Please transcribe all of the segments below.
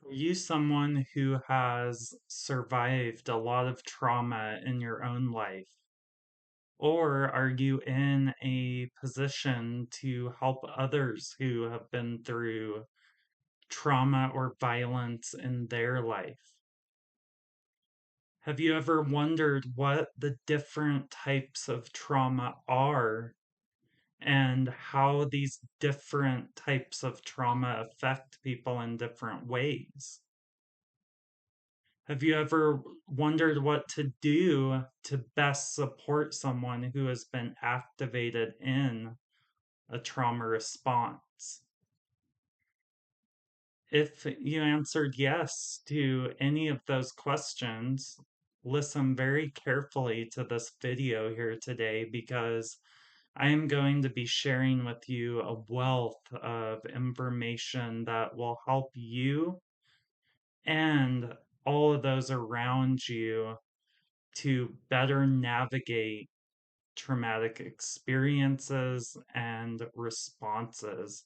Are you someone who has survived a lot of trauma in your own life? Or are you in a position to help others who have been through trauma or violence in their life? Have you ever wondered what the different types of trauma are and how these different types of trauma affect people in different ways? Have you ever wondered what to do to best support someone who has been activated in a trauma response? If you answered yes to any of those questions, listen very carefully to this video here today because I am going to be sharing with you a wealth of information that will help you and all of those around you to better navigate traumatic experiences and responses.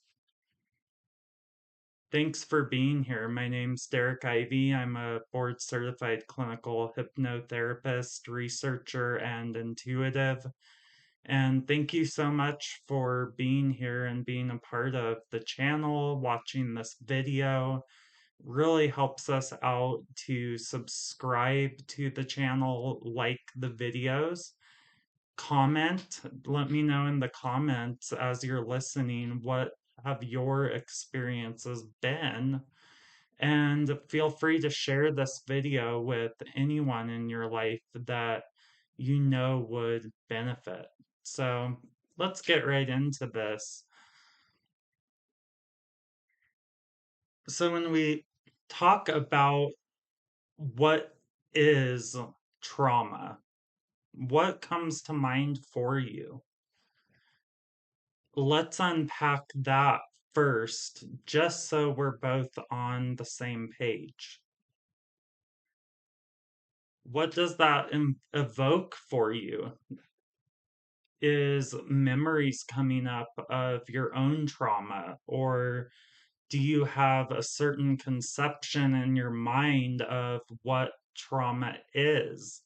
Thanks for being here. My name's Derek Ivy. I'm a board certified clinical hypnotherapist, researcher, and intuitive. And thank you so much for being here and being a part of the channel, watching this video. Really helps us out to subscribe to the channel, like the videos, comment. Let me know in the comments as you're listening what have your experiences been, and feel free to share this video with anyone in your life that you know would benefit. So let's get right into this. So when we talk about what is trauma, what comes to mind for you? Let's unpack that first, just so we're both on the same page. What does that evoke for you? Is memories coming up of your own trauma, or do you have a certain conception in your mind of what trauma is?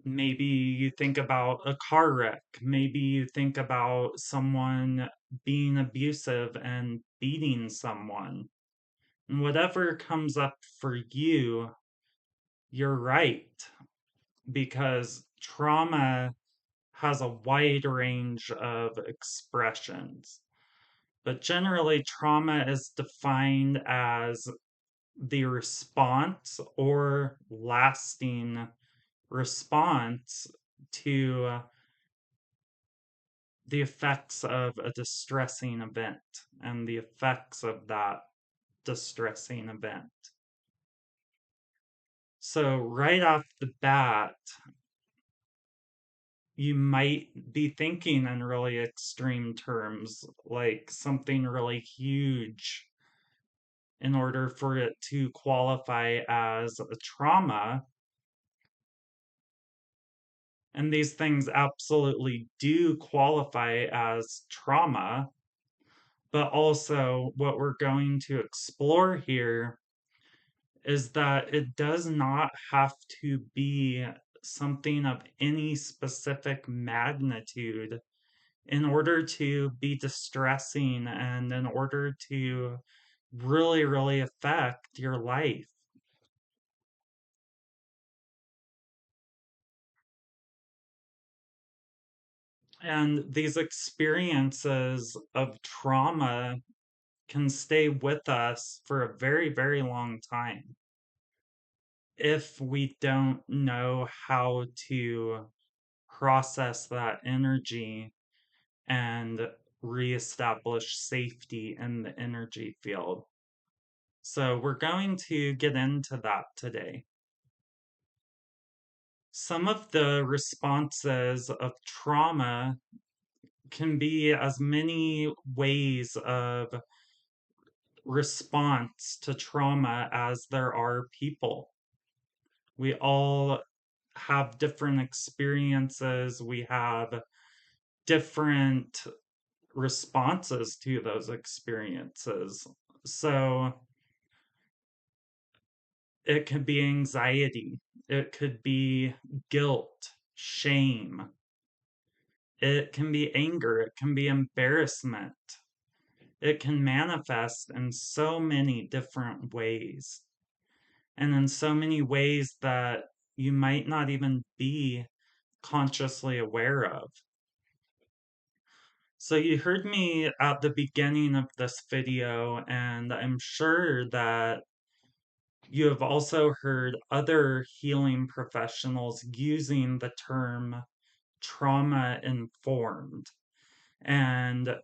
Maybe you think about a car wreck. Maybe you think about someone being abusive and beating someone. And whatever comes up for you, you're right, because trauma has a wide range of expressions. But generally, trauma is defined as the response or lasting response to the effects of a distressing event and the effects of that distressing event. So, right off the bat, you might be thinking in really extreme terms, like something really huge in order for it to qualify as a trauma. And these things absolutely do qualify as trauma, but also what we're going to explore here is that it does not have to be something of any specific magnitude in order to be distressing and in order to really, really affect your life. And these experiences of trauma can stay with us for a very, very long time if we don't know how to process that energy and reestablish safety in the energy field. So, we're going to get into that today. Some of the responses of trauma can be as many ways of response to trauma as there are people. We all have different experiences, we have different responses to those experiences. So it could be anxiety, it could be guilt, shame, it can be anger, it can be embarrassment. It can manifest in so many different ways, and in so many ways that you might not even be consciously aware of. So you heard me at the beginning of this video, and I'm sure that you have also heard other healing professionals using the term trauma informed. And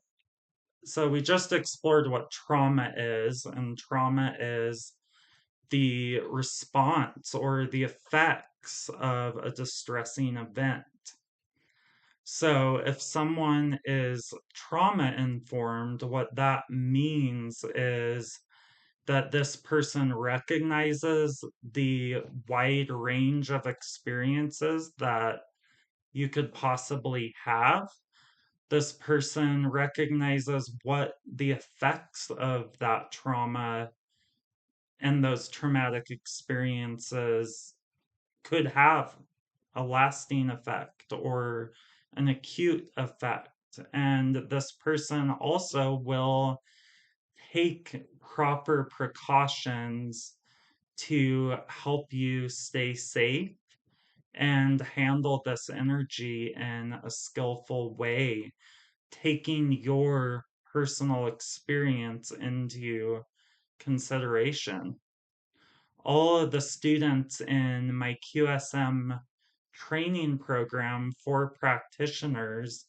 so we just explored what trauma is, and trauma is the response or the effects of a distressing event. So, if someone is trauma informed, what that means is that this person recognizes the wide range of experiences that you could possibly have. This person recognizes what the effects of that trauma and those traumatic experiences could have a lasting effect or an acute effect. And this person also will take proper precautions to help you stay safe and handle this energy in a skillful way, taking your personal experience into consideration. All of the students in my QSM training program for practitioners,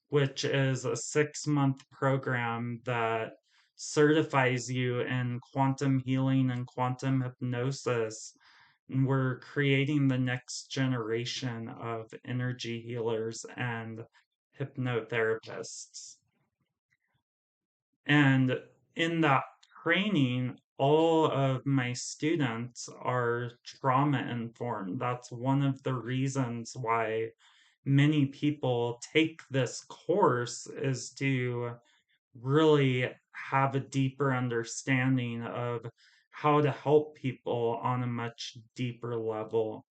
which is a 6 month program that certifies you in quantum healing and quantum hypnosis. And we're creating the next generation of energy healers and hypnotherapists. And in that training, all of my students are trauma informed. That's one of the reasons why many people take this course, is to really have a deeper understanding of how to help people on a much deeper level.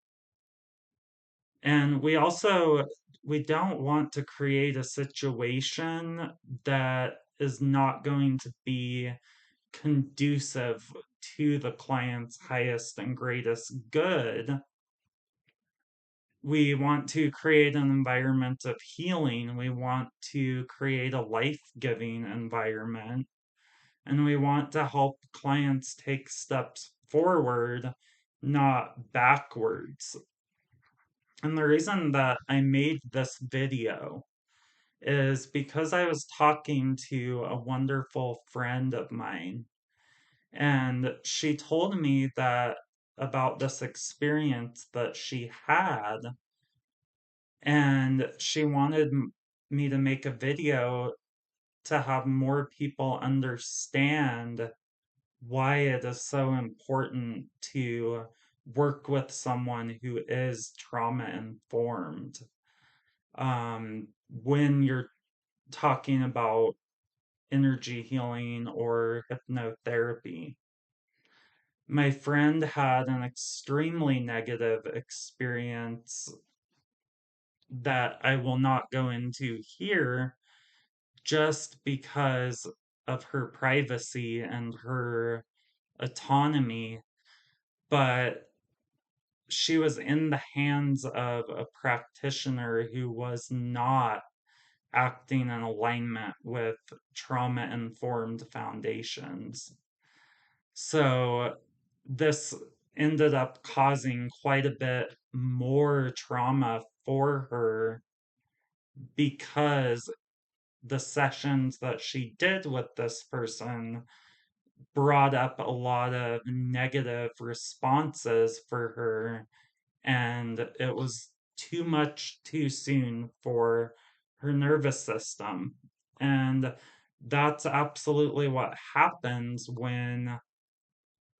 And we don't want to create a situation that is not going to be conducive to the client's highest and greatest good. We want to create an environment of healing. We want to create a life-giving environment. And we want to help clients take steps forward, not backwards. And the reason that I made this video is because I was talking to a wonderful friend of mine, and she told me that about this experience that she had, and she wanted me to make a video to have more people understand why it is so important to work with someone who is trauma informed. When you're talking about energy healing or hypnotherapy. My friend had an extremely negative experience that I will not go into here, just because of her privacy and her autonomy. But she was in the hands of a practitioner who was not acting in alignment with trauma informed foundations. So this ended up causing quite a bit more trauma for her, because the sessions that she did with this person brought up a lot of negative responses for her, and it was too much too soon for her nervous system. And that's absolutely what happens when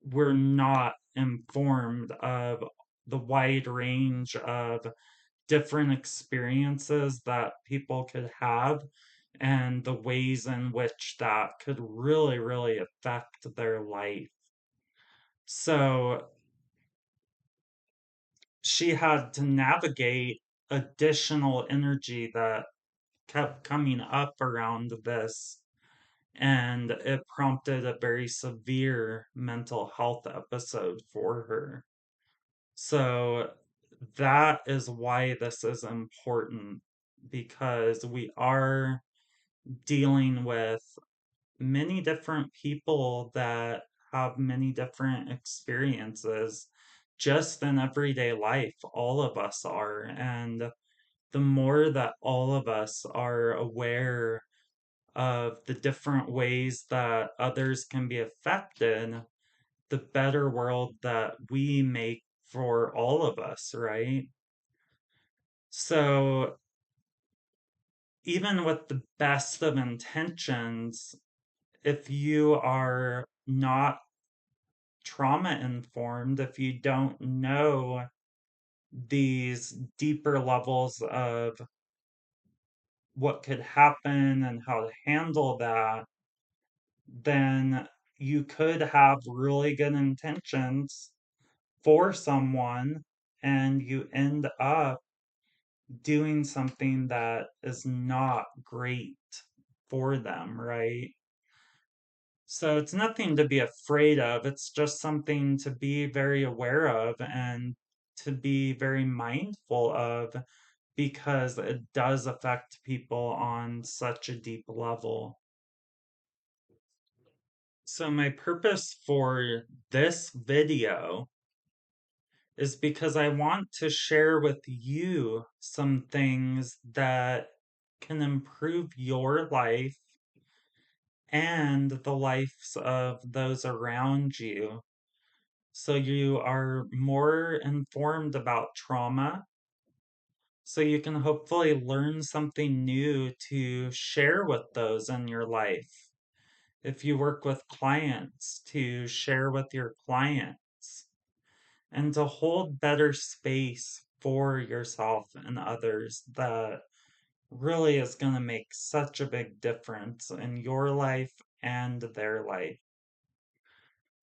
we're not informed of the wide range of different experiences that people could have and the ways in which that could really, really affect their life. So she had to navigate additional energy that kept coming up around this, and it prompted a very severe mental health episode for her. So that is why this is important, because we are dealing with many different people that have many different experiences just in everyday life. All of us are. And the more that all of us are aware of the different ways that others can be affected, the better world that we make for all of us, right? So, even with the best of intentions, if you are not trauma informed, if you don't know these deeper levels of what could happen and how to handle that, then you could have really good intentions for someone and you end up doing something that is not great for them, right? So it's nothing to be afraid of. It's just something to be very aware of and to be very mindful of, because it does affect people on such a deep level. So my purpose for this video is because I want to share with you some things that can improve your life and the lives of those around you. So you are more informed about trauma, so you can hopefully learn something new to share with those in your life. If you work with clients, to share with your clients, and to hold better space for yourself and others, that really is going to make such a big difference in your life and their life.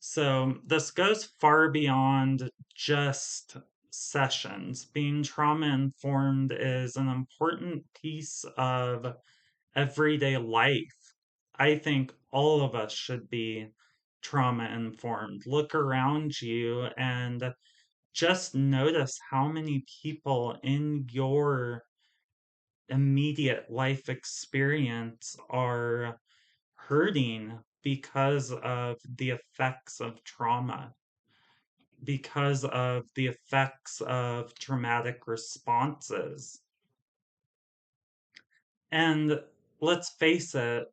So, this goes far beyond just sessions. Being trauma informed is an important piece of everyday life. I think all of us should be trauma informed. Look around you and just notice how many people in your immediate life experience are hurting because of the effects of trauma, because of the effects of traumatic responses. And let's face it,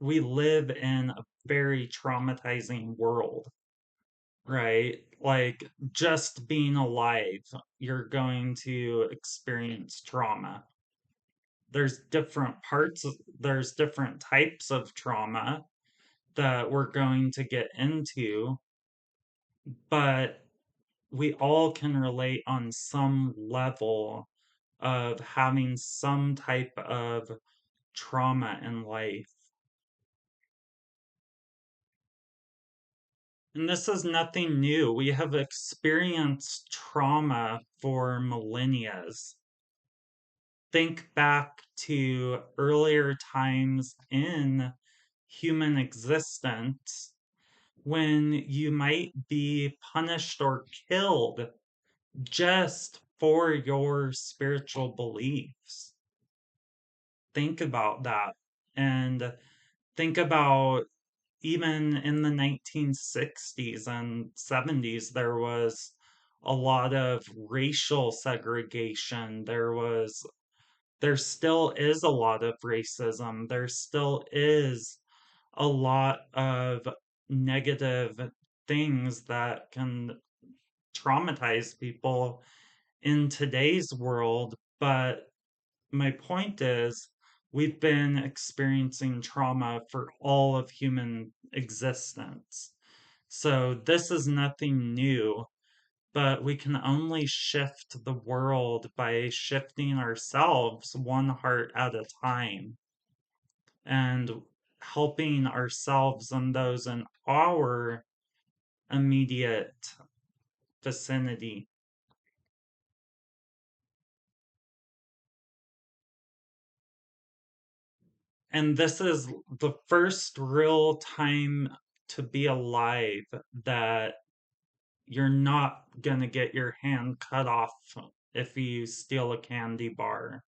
we live in a very traumatizing world, right? Like, just being alive, you're going to experience trauma. There's different types of trauma that we're going to get into, but we all can relate on some level of having some type of trauma in life. And this is nothing new. We have experienced trauma for millennia. Think back to earlier times in human existence when you might be punished or killed just for your spiritual beliefs. Think about that. And think about, even in the 1960s and 70s, there was a lot of racial segregation. There still is a lot of racism. There still is a lot of negative things that can traumatize people in today's world. But my point is, we've been experiencing trauma for all of human existence. So this is nothing new, but we can only shift the world by shifting ourselves one heart at a time. and helping ourselves and those in our immediate vicinity. And this is the first real time to be alive that you're not going to get your hand cut off if you steal a candy bar,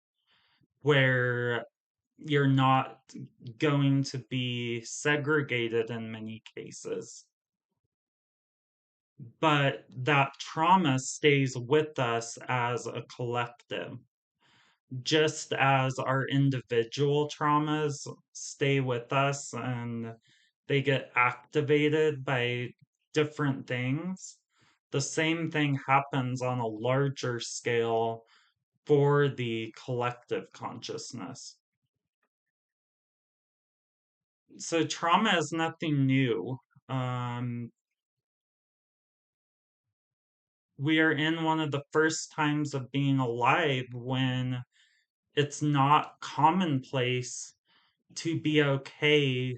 where you're not going to be segregated in many cases. But that trauma stays with us as a collective, just as our individual traumas stay with us and they get activated by different things. The same thing happens on a larger scale for the collective consciousness. So, trauma is nothing new. Um, we are in one of the first times of being alive when it's not commonplace to be okay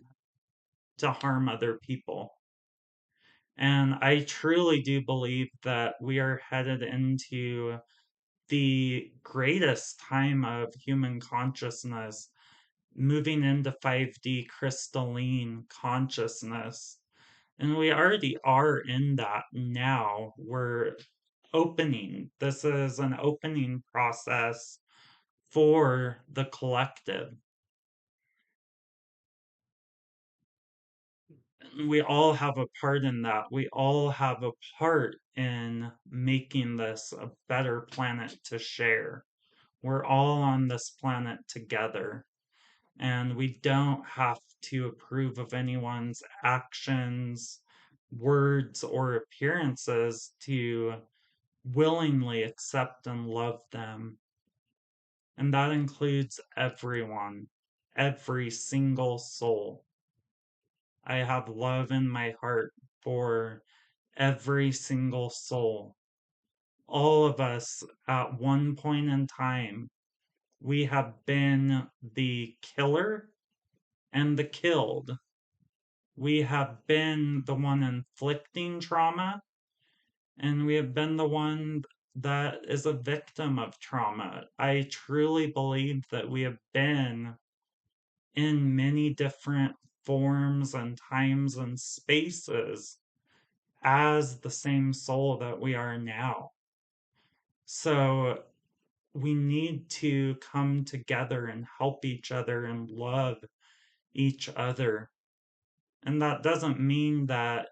to harm other people. And I truly do believe that we are headed into the greatest time of human consciousness, moving into 5D crystalline consciousness. And we already are in that now. We're opening. This is an opening process for the collective. We all have a part in that. We all have a part in making this a better planet to share. We're all on this planet together, and we don't have to approve of anyone's actions, words, or appearances to willingly accept and love them. And that includes everyone, every single soul. I have love in my heart for every single soul. All of us, at one point in time, we have been the killer and the killed. We have been the one inflicting trauma, and we have been the one that is a victim of trauma. I truly believe that we have been in many different forms and times and spaces as the same soul that we are now. So we need to come together and help each other and love each other. And that doesn't mean that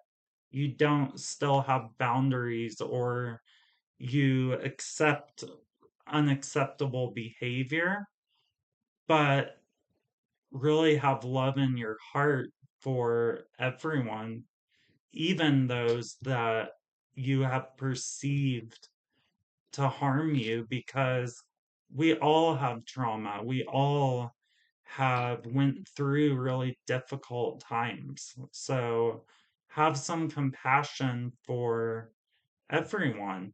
you don't still have boundaries or you accept unacceptable behavior, but really have love in your heart for everyone, even those that you have perceived to harm you, because we all have trauma. We all have went through really difficult times. So have some compassion for everyone.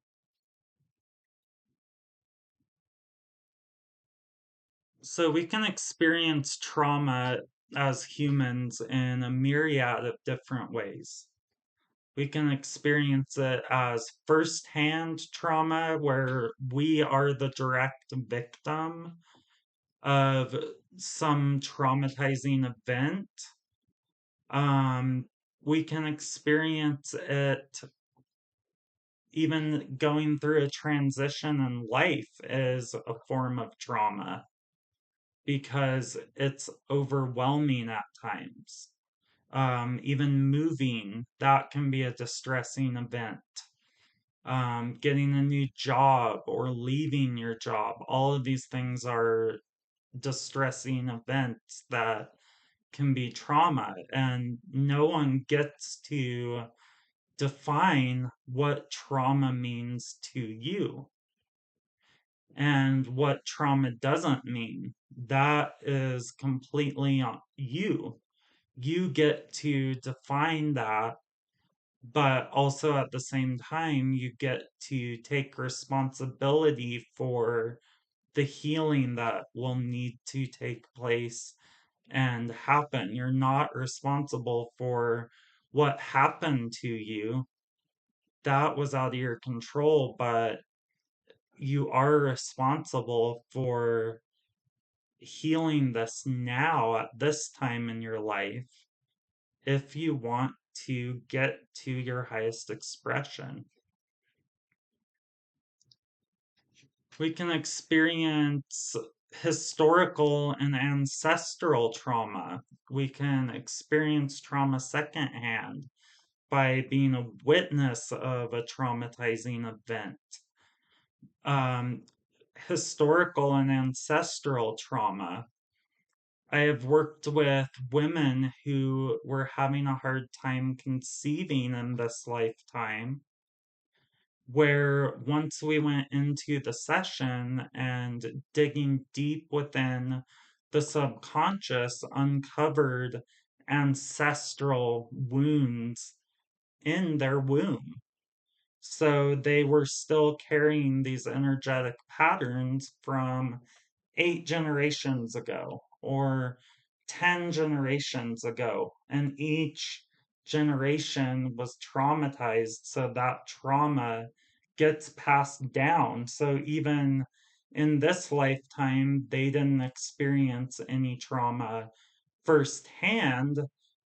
So we can experience trauma as humans in a myriad of different ways. We can experience it as firsthand trauma, where we are the direct victim of some traumatizing event. Um, we can experience it even going through a transition in life is a form of trauma because it's overwhelming at times. Even moving, that can be a distressing event. Getting a new job or leaving your job, all of these things are distressing events that can be trauma, and no one gets to define what trauma means to you and what trauma doesn't mean. That is completely on you. You get to define that, but also at the same time, you get to take responsibility for the healing that will need to take place and happen. You're not responsible for what happened to you. That was out of your control, but you are responsible for healing this now at this time in your life if you want to get to your highest expression. We can experience historical and ancestral trauma. We can experience trauma secondhand by being a witness of a traumatizing event. Um, Historical and ancestral trauma. I have worked with women who were having a hard time conceiving in this lifetime, where once we went into the session and digging deep within the subconscious, uncovered ancestral wounds in their womb. So they were still carrying these energetic patterns from 8 generations ago or 10 generations ago. And each generation was traumatized. So that trauma gets passed down. So even in this lifetime, they didn't experience any trauma firsthand,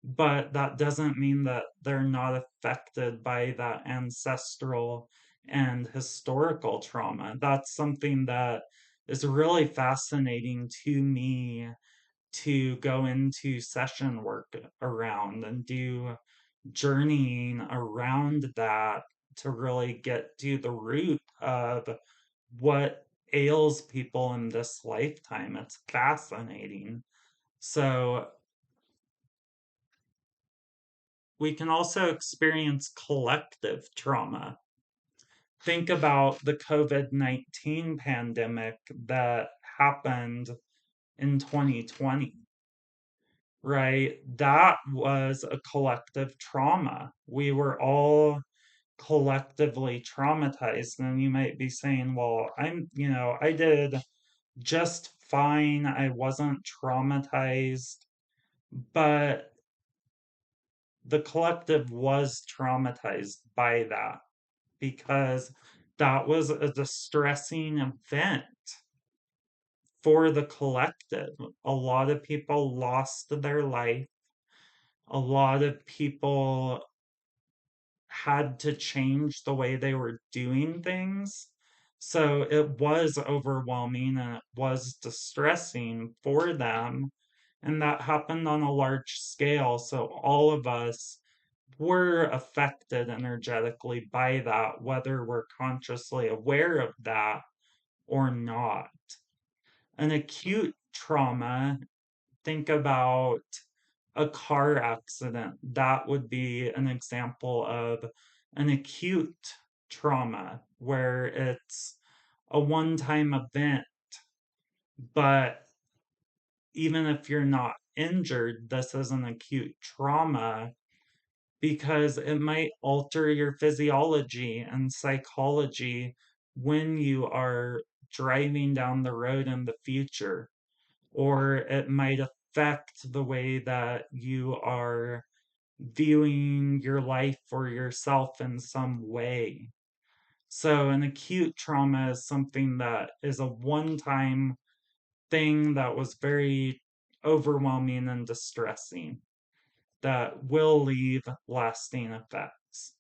but that doesn't mean that they're not affected by that ancestral and historical trauma. That's something that is really fascinating to me to go into session work around and do journeying around that to really get to the root of what ails people in this lifetime. It's fascinating. So we can also experience collective trauma. Think about the COVID-19 pandemic that happened in 2020, right? That was a collective trauma. We were all collectively traumatized. And you might be saying, well, I did just fine. I wasn't traumatized. But the collective was traumatized by that because that was a distressing event for the collective. A lot of people lost their life. A lot of people had to change the way they were doing things. So it was overwhelming and it was distressing for them. And that happened on a large scale. So all of us were affected energetically by that, whether we're consciously aware of that or not. An acute trauma, think about a car accident. That would be an example of an acute trauma where it's a one time event, but even if you're not injured, this is an acute trauma because it might alter your physiology and psychology when you are driving down the road in the future, or it might affect the way that you are viewing your life or yourself in some way. So, an acute trauma is something that is a one time thing that was very overwhelming and distressing that will leave lasting effects.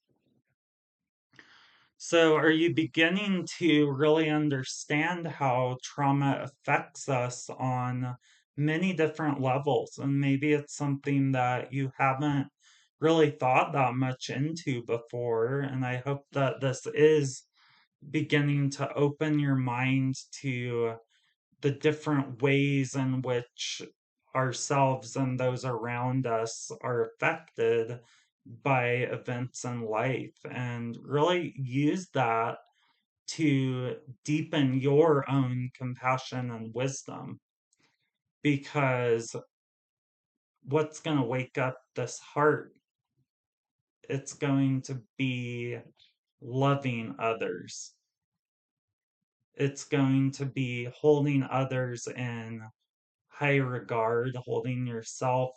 So, are you beginning to really understand how trauma affects us on many different levels? And maybe it's something that you haven't really thought that much into before. And I hope that this is beginning to open your mind to the different ways in which ourselves and those around us are affected by events in life and really use that to deepen your own compassion and wisdom because what's going to wake up this heart, it's going to be loving others. It's going to be holding others in high regard, holding yourself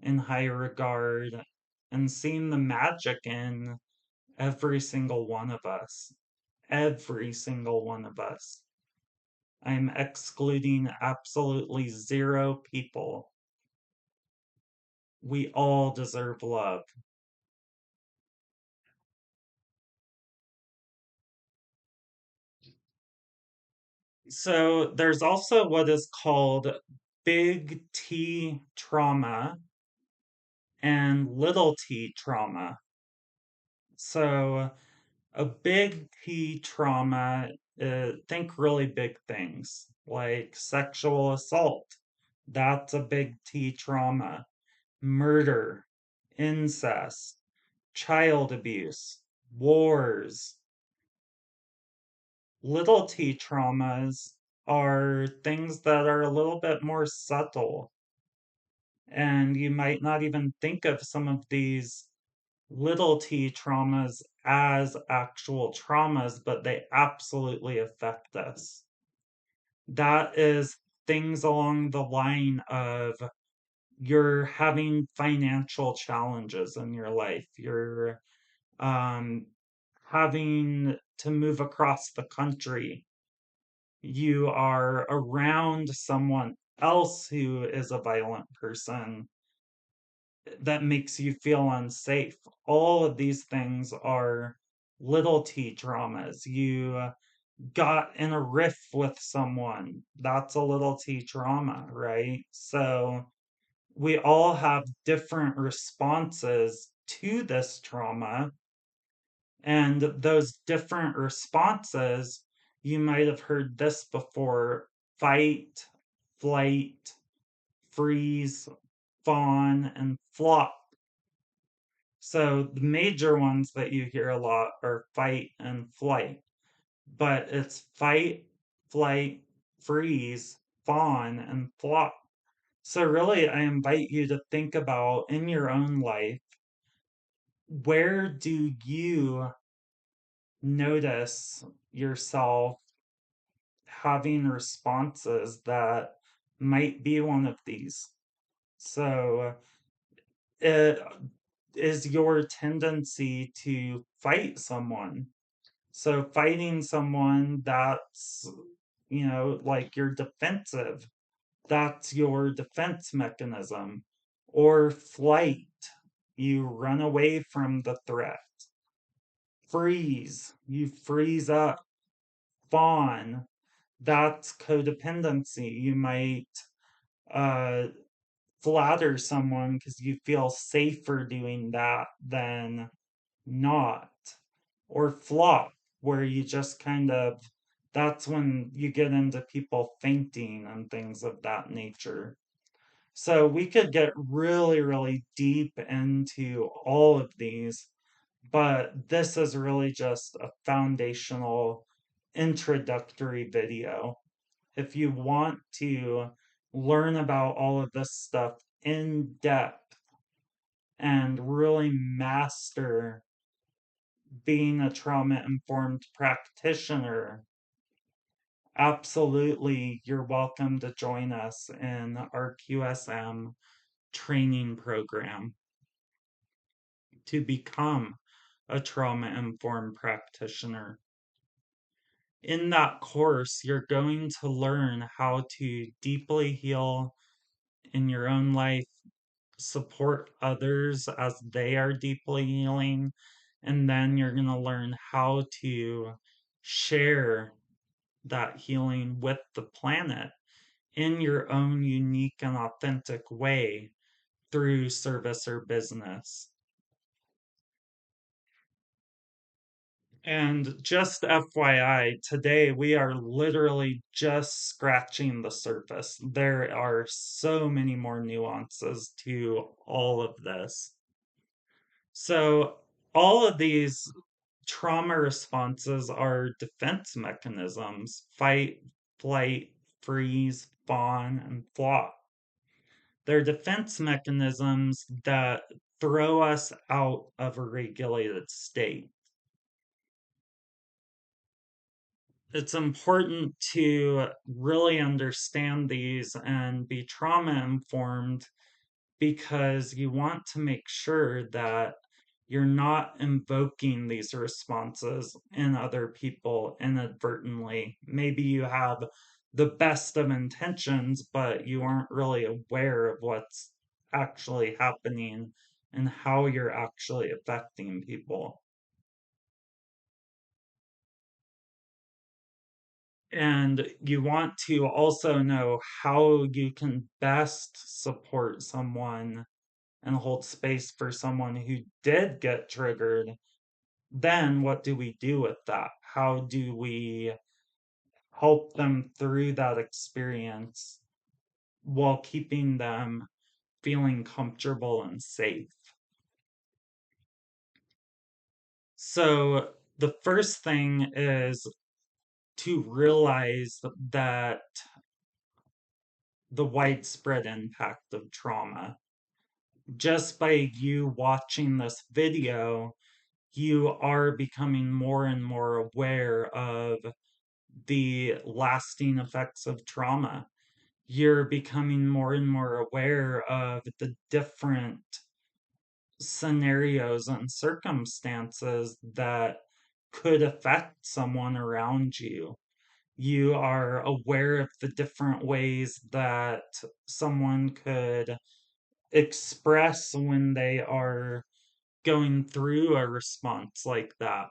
in high regard, and seeing the magic in every single one of us. Every single one of us. I'm excluding absolutely zero people. We all deserve love. So there's also what is called big T trauma and little t trauma. So a big T trauma, think really big things like sexual assault. That's a big T trauma. Murder, incest, child abuse, wars. Little T traumas are things that are a little bit more subtle. And you might not even think of some of these little t traumas as actual traumas, but they absolutely affect us. That is things along the line of you're having financial challenges in your life, you're um, having to move across the country, you are around someone else who is a violent person that makes you feel unsafe. All of these things are little t traumas. You got in a riff with someone. That's a little t trauma, right? So we all have different responses to this trauma. And those different responses, you might have heard this before: fight, flight, freeze, fawn, and flop. So the major ones that you hear a lot are fight and flight, but it's fight, flight, freeze, fawn, and flop. So really, I invite you to think about in your own life, where do you notice yourself having responses that might be one of these? So it is your tendency to fight someone. So fighting someone that's, like you're defensive, that's your defense mechanism. Or flight, you run away from the threat. Freeze, you freeze up. Fawn, that's codependency. You might uh, flatter someone because you feel safer doing that than not. Or flop, where you just kind of, that's when you get into people fainting and things of that nature. So we could get really, really deep into all of these, but this is really just a foundational introductory video. If you want to learn about all of this stuff in depth and really master being a trauma informed practitioner, absolutely, you're welcome to join us in our QSM training program to become a trauma informed practitioner. In that course, you're going to learn how to deeply heal in your own life, support others as they are deeply healing, and then you're going to learn how to share that healing with the planet in your own unique and authentic way through service or business. And just FYI, today we are literally just scratching the surface. There are so many more nuances to all of this. So, all of these trauma responses are defense mechanisms: fight, flight, freeze, fawn, and flop. They're defense mechanisms that throw us out of a regulated state. it's important to really understand these and be trauma informed because you want to make sure that you're not invoking these responses in other people inadvertently. Maybe you have the best of intentions, but you aren't really aware of what's actually happening and how you're actually affecting people. And you want to also know how you can best support someone and hold space for someone who did get triggered. Then what do we do with that? How do we help them through that experience while keeping them feeling comfortable and safe? So, the first thing is to realize that the widespread impact of trauma. Just by you watching this video, you are becoming more and more aware of the lasting effects of trauma. You're becoming more and more aware of the different scenarios and circumstances that could affect someone around you. You are aware of the different ways that someone could express when they are going through a response like that.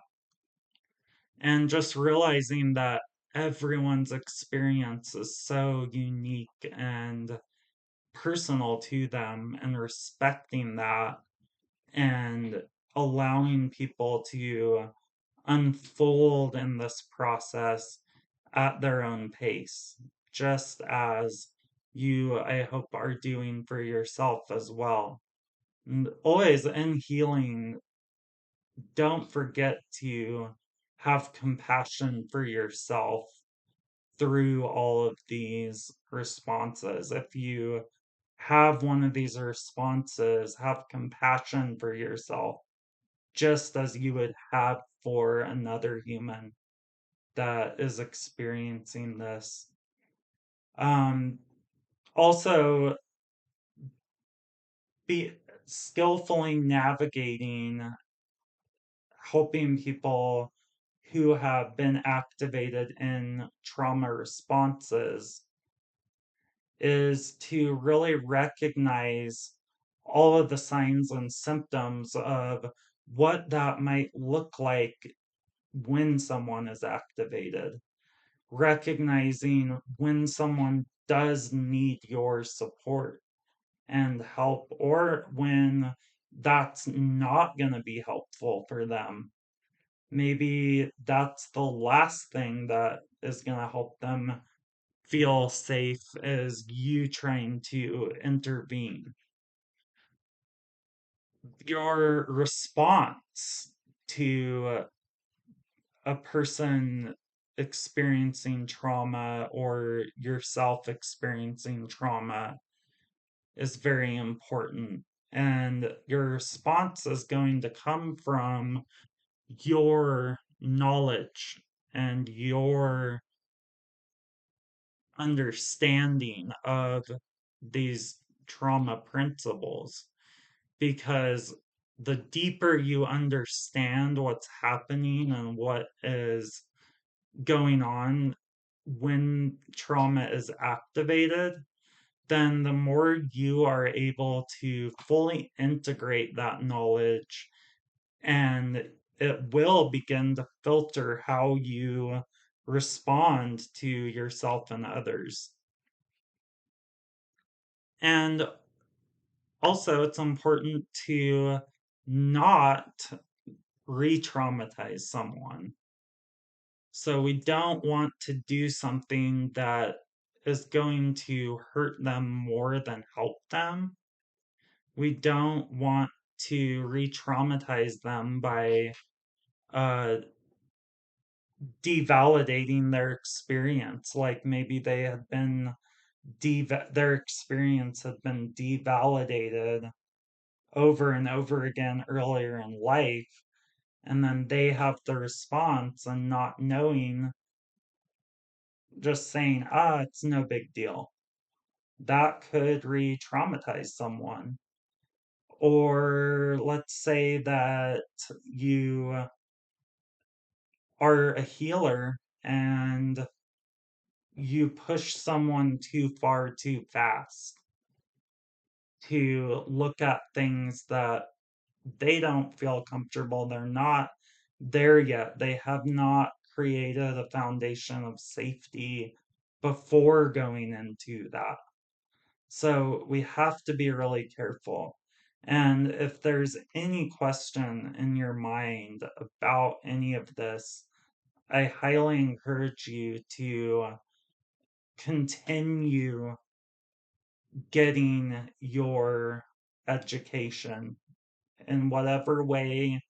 And just realizing that everyone's experience is so unique and personal to them, and respecting that and allowing people to unfold in this process at their own pace, just as you, I hope, are doing for yourself as well. And always in healing, don't forget to have compassion for yourself through all of these responses. If you have one of these responses, have compassion for yourself, just as you would have for another human that is experiencing this. Um, Also, be skillfully navigating, helping people who have been activated in trauma responses is to really recognize all of the signs and symptoms of what that might look like when someone is activated. Recognizing when someone does need your support and help, or when that's not going to be helpful for them. Maybe that's the last thing that is going to help them feel safe, is you trying to intervene. Your response to a person experiencing trauma or yourself experiencing trauma is very important. And your response is going to come from your knowledge and your understanding of these trauma principles, because the deeper you understand what's happening and what is going on when trauma is activated, then the more you are able to fully integrate that knowledge, and it will begin to filter how you respond to yourself and others. And also, it's important to not re traumatize someone. So, we don't want to do something that is going to hurt them more than help them. We don't want to re traumatize them by uh, devalidating their experience. Like maybe they had been their experience had been devalidated over and over again earlier in life, and then they have the response and not knowing just saying, ah, it's no big deal. That could re traumatize someone. Or let's say that you are a healer and you push someone too far too fast to look at things that they don't feel comfortable. They're not there yet. They have not created a foundation of safety before going into that. So we have to be really careful. And if there's any question in your mind about any of this, I highly encourage you to continue getting your education in whatever way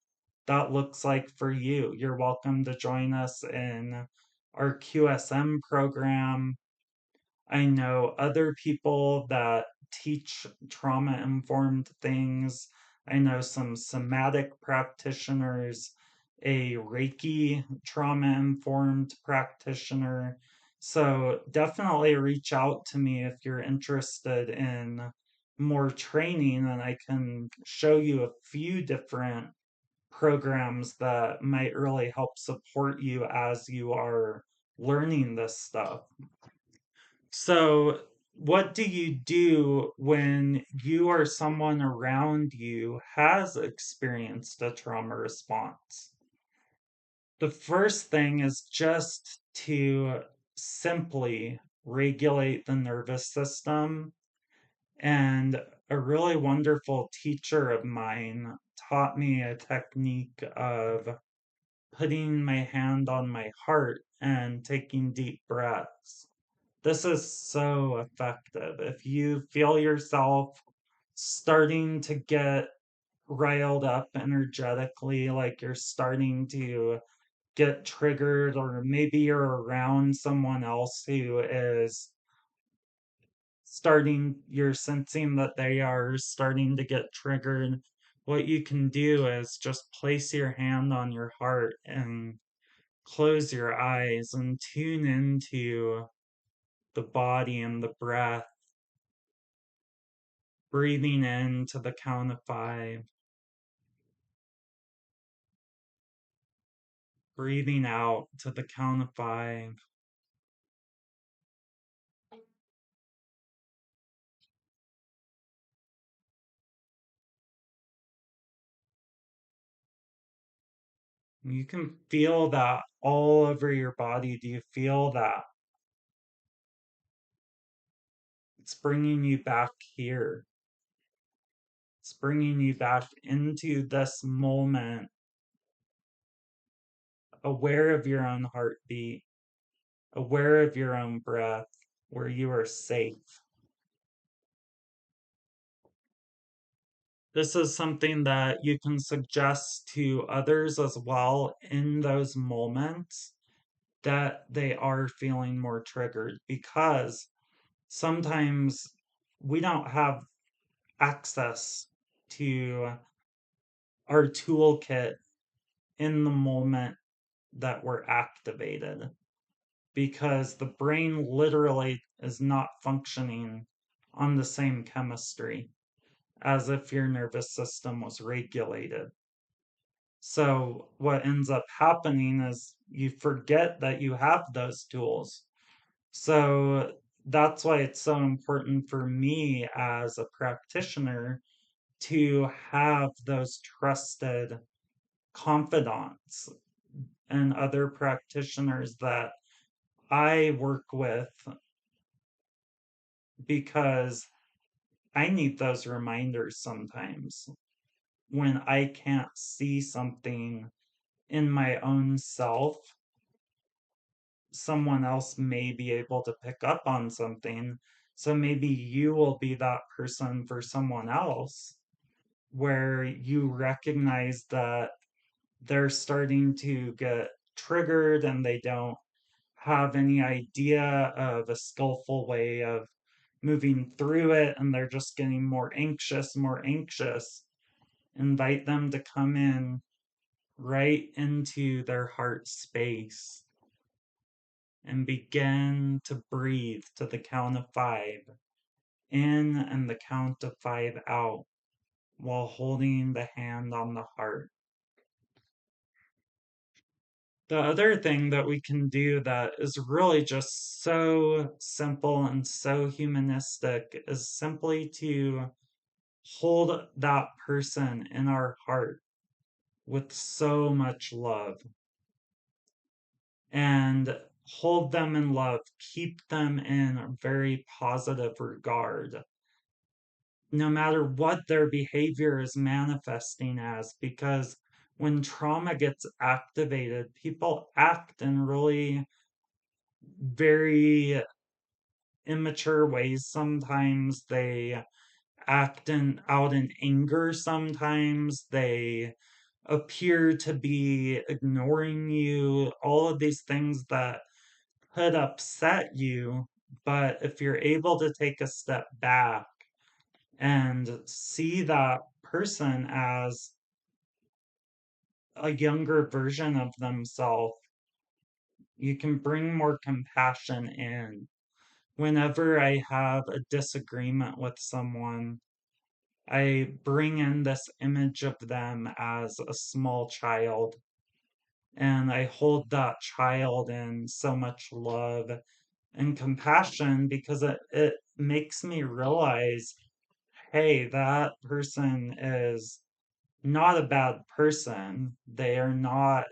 that looks like for you. You're welcome to join us in our QSM program. I know other people that teach trauma informed things. I know some somatic practitioners, a Reiki trauma informed practitioner. So definitely reach out to me if you're interested in more training, and I can show you a few different programs that might really help support you as you are learning this stuff. So, what do you do when you or someone around you has experienced a trauma response? The first thing is just to simply regulate the nervous system. And a really wonderful teacher of mine taught me a technique of putting my hand on my heart and taking deep breaths. This is so effective. If you feel yourself starting to get riled up energetically, like you're starting to get triggered, or maybe you're around someone else who is you're sensing that they are starting to get triggered, what you can do is just place your hand on your heart and close your eyes and tune into the body and the breath, breathing in to the count of 5, breathing out to the count of 5. You can feel that all over your body. Do you feel that? It's bringing you back here. It's bringing you back into this moment, aware of your own heartbeat, aware of your own breath, where you are safe. This is something that you can suggest to others as well in those moments that they are feeling more triggered, because sometimes we don't have access to our toolkit in the moment that we're activated, because the brain literally is not functioning on the same chemistry as if your nervous system was regulated. So, what ends up happening is you forget that you have those tools. So, that's why it's so important for me as a practitioner to have those trusted confidants and other practitioners that I work with, because I need those reminders sometimes when I can't see something in my own self. Someone else may be able to pick up on something. So maybe you will be that person for someone else, where you recognize that they're starting to get triggered and they don't have any idea of a skillful way of moving through it, and they're just getting more anxious, more anxious. Invite them to come in right into their heart space and begin to breathe to the count of 5 in and the count of 5 out while holding the hand on the heart. The other thing that we can do that is really just so simple and so humanistic is simply to hold that person in our heart with so much love and hold them in love, keep them in a very positive regard, no matter what their behavior is manifesting as, because when trauma gets activated, people act in really very immature ways. Sometimes they out in anger, sometimes they appear to be ignoring you, all of these things that could upset you. But if you're able to take a step back and see that person as a younger version of themselves, you can bring more compassion in. Whenever I have a disagreement with someone, I bring in this image of them as a small child, and I hold that child in so much love and compassion because it makes me realize, hey, that person is not a bad person. They are not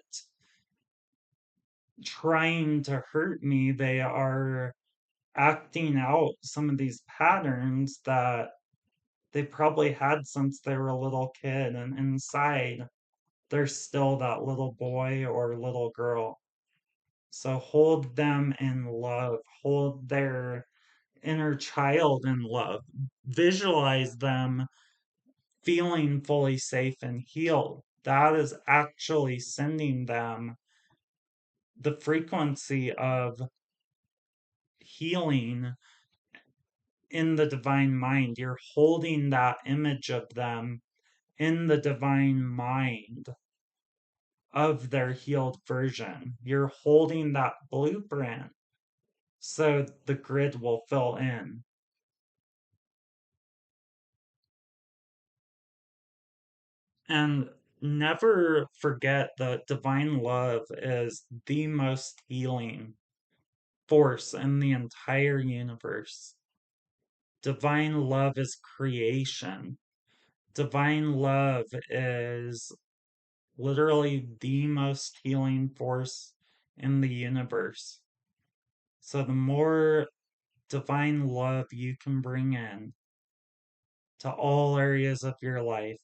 trying to hurt me. They are acting out some of these patterns that they probably had since they were a little kid, and inside they're still that little boy or little girl. So hold them in love, hold their inner child in love, visualize them feeling fully safe and healed. That is actually sending them the frequency of healing in the divine mind. You're holding that image of them in the divine mind of their healed version. You're holding that blueprint so the grid will fill in. And never forget that divine love is the most healing force in the entire universe. Divine love is creation. Divine love is literally the most healing force in the universe. So the more divine love you can bring in to all areas of your life,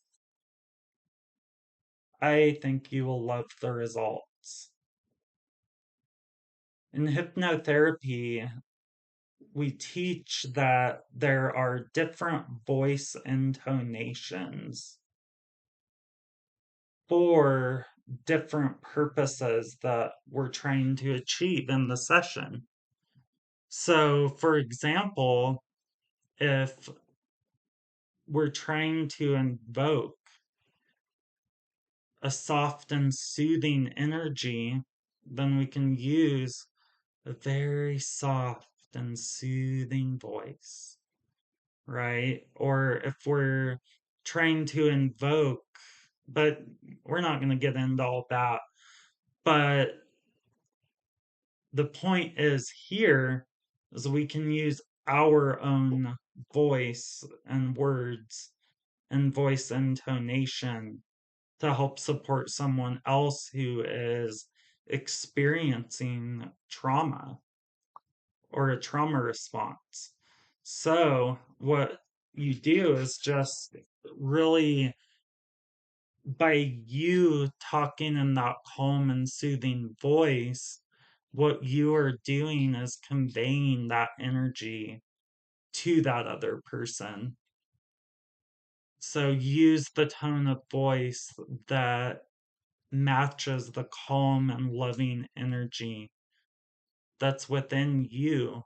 I think you will love the results. In hypnotherapy, we teach that there are different voice intonations for different purposes that we're trying to achieve in the session. So, for example, if we're trying to invoke a soft and soothing energy, then we can use a very soft and soothing voice, right? Or if we're trying to invoke, but we're not going to get into all that. But the point is here is we can use our own voice and words and voice intonation to help support someone else who is experiencing trauma or a trauma response. So, what you do is just really by you talking in that calm and soothing voice, what you are doing is conveying that energy to that other person. So, use the tone of voice that matches the calm and loving energy that's within you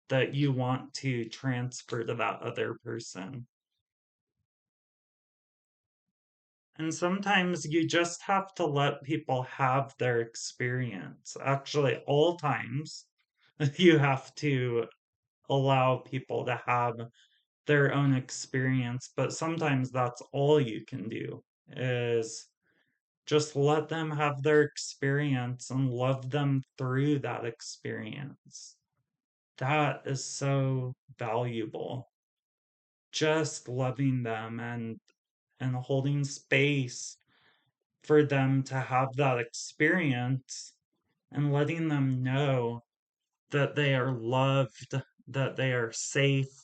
that you want to transfer to that other person. And sometimes you just have to let people have their experience. Actually, all times, You have to allow people to have their own experience, but sometimes that's all you can do is just let them have their experience and love them through that experience. That is so valuable. Just loving them and holding space for them to have that experience and letting them know that they are loved, that they are safe,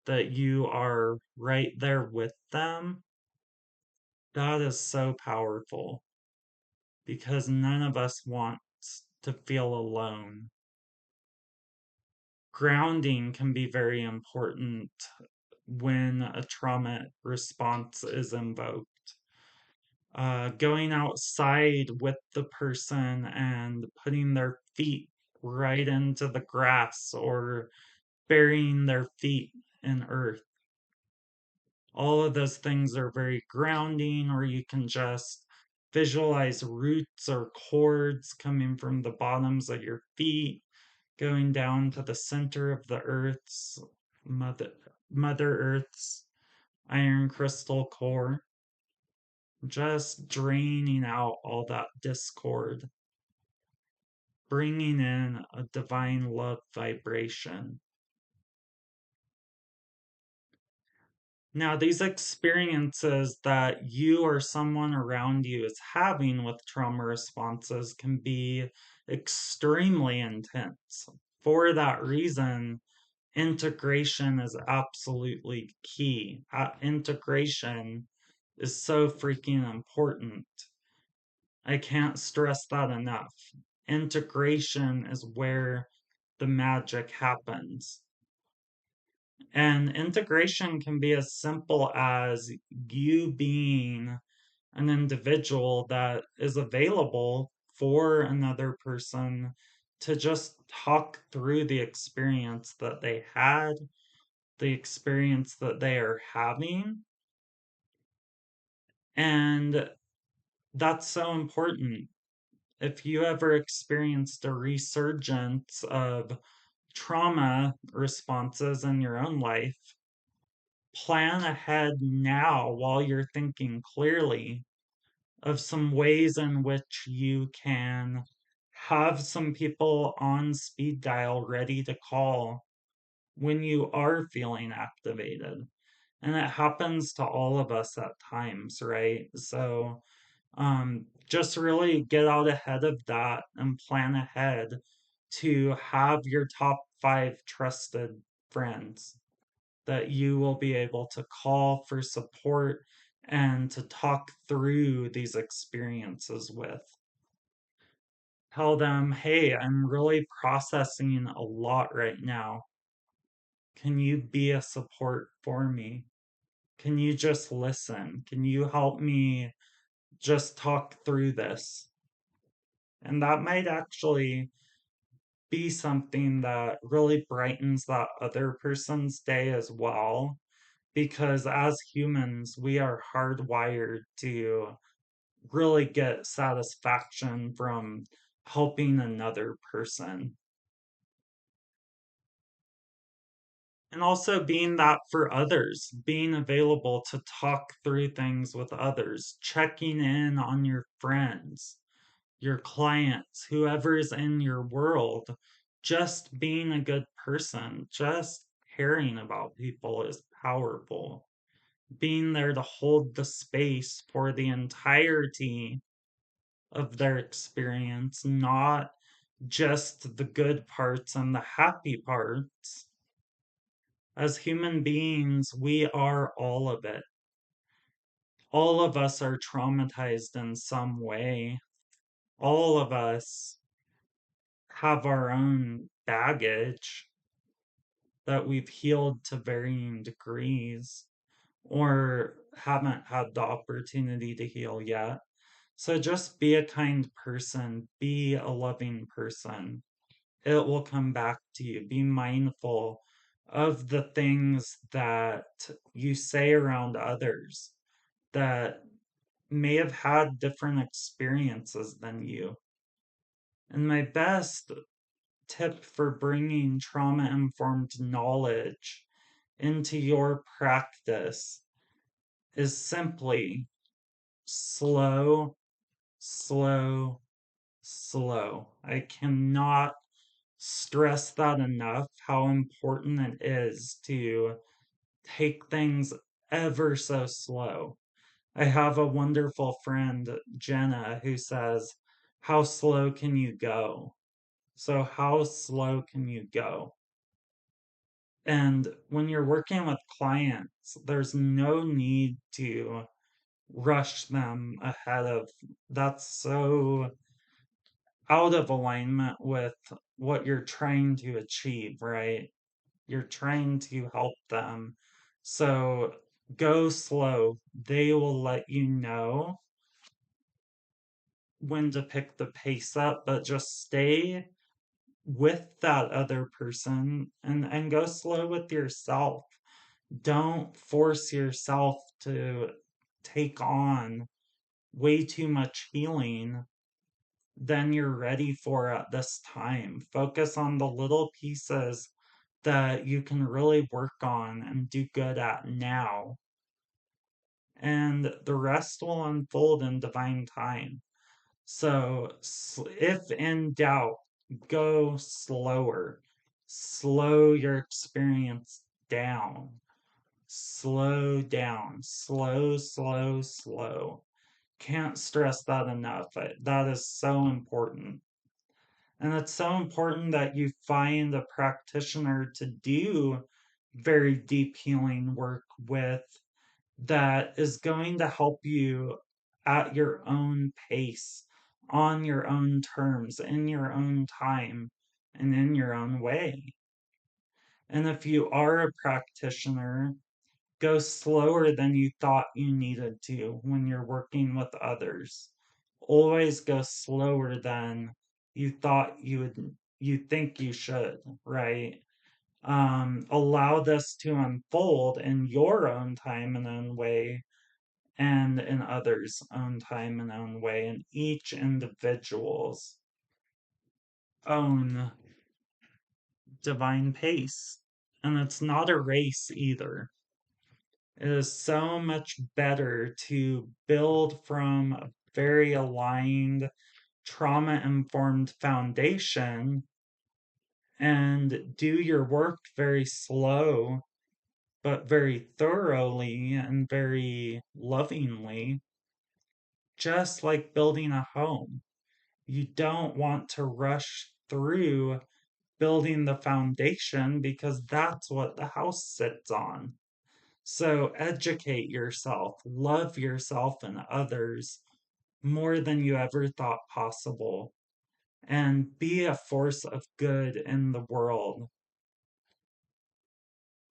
that you are right there with them. That is so powerful because none of us wants to feel alone. Grounding can be very important when a trauma response is invoked. Going outside with the person and putting their feet right into the grass or burying their feet in earth. All of those things are very grounding, or you can just visualize roots or cords coming from the bottoms of your feet, going down to the center of the earth's mother, Mother Earth's iron crystal core, just draining out all that discord, bringing in a divine love vibration. Now, these experiences that you or someone around you is having with trauma responses can be extremely intense. For that reason, integration is absolutely key. Integration is so freaking important. I can't stress that enough. Integration is where the magic happens. And integration can be as simple as you being an individual that is available for another person to just talk through the experience that they had, the experience that they are having. And that's so important. If you ever experienced a resurgence of trauma responses in your own life, plan ahead now while you're thinking clearly of some ways in which you can have some people on speed dial ready to call when you are feeling activated. And it happens to all of us at times, right? So just really get out ahead of that and plan ahead to have your top 5 trusted friends that you will be able to call for support and to talk through these experiences with. Tell them, hey, I'm really processing a lot right now. Can you be a support for me? Can you just listen? Can you help me just talk through this? And that might actually be something that really brightens that other person's day as well. Because as humans, we are hardwired to really get satisfaction from helping another person. And also being that for others, being available to talk through things with others, checking in on your friends, your clients, whoever's in your world, just being a good person, just caring about people is powerful. Being there to hold the space for the entirety of their experience, not just the good parts and the happy parts. As human beings, we are all of it. All of us are traumatized in some way. All of us have our own baggage that we've healed to varying degrees or haven't had the opportunity to heal yet. So just be a kind person, be a loving person. It will come back to you. Be mindful of the things that you say around others that may have had different experiences than you. And my best tip for bringing trauma informed knowledge into your practice is simply slow, slow, slow. I cannot stress that enough, how important it is to take things ever so slow. I have a wonderful friend, Jenna, who says, how slow can you go? So, how slow can you go? And when you're working with clients, there's no need to rush them ahead of that's so out of alignment with what you're trying to achieve, right? You're trying to help them. So go slow. They will let you know when to pick the pace up, but just stay with that other person and go slow with yourself. Don't force yourself to take on way too much healing than you're ready for at this time. Focus on the little pieces that you can really work on and do good at now, and the rest will unfold in divine time. So, if in doubt, go slower. Slow your experience down. Slow down. Slow, slow, slow. Can't stress that enough. That is so important. And it's so important that you find a practitioner to do very deep healing work with that is going to help you at your own pace, on your own terms, in your own time, and in your own way. And if you are a practitioner, go slower than you thought you needed to when you're working with others. Always go slower than you thought you think you should, right? Allow this to unfold in your own time and own way, and in others' own time and own way, in each individual's own divine pace. And it's not a race either. It is so much better to build from a very aligned, trauma informed foundation and do your work very slow, but very thoroughly and very lovingly, just like building a home. You don't want to rush through building the foundation because that's what the house sits on. So educate yourself, love yourself and others more than you ever thought possible, and be a force of good in the world.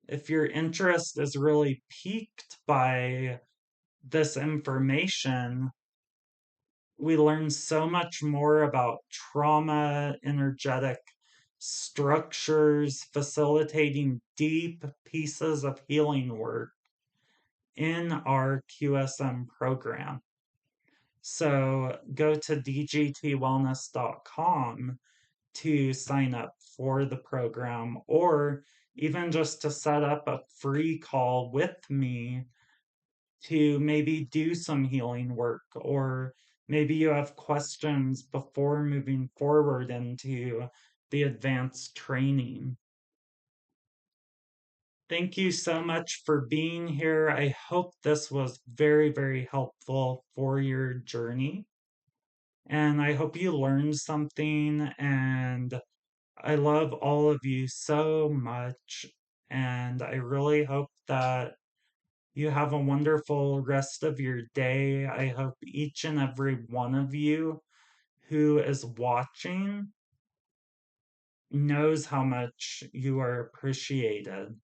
If your interest is really piqued by this information, we learn so much more about trauma, energetic structures, facilitating deep pieces of healing work in our QSM program. So go to dgtwellness.com to sign up for the program, or even just to set up a free call with me to maybe do some healing work, or maybe you have questions before moving forward into the advanced training. Thank you so much for being here. I hope this was very, very helpful for your journey. And I hope you learned something. And I love all of you so much. And I really hope that you have a wonderful rest of your day. I hope each and every one of you who is watching knows how much you are appreciated.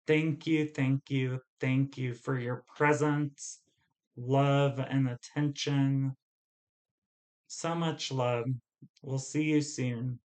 Thank you, thank you, thank you for your presence, love, and attention. So much love. We'll see you soon.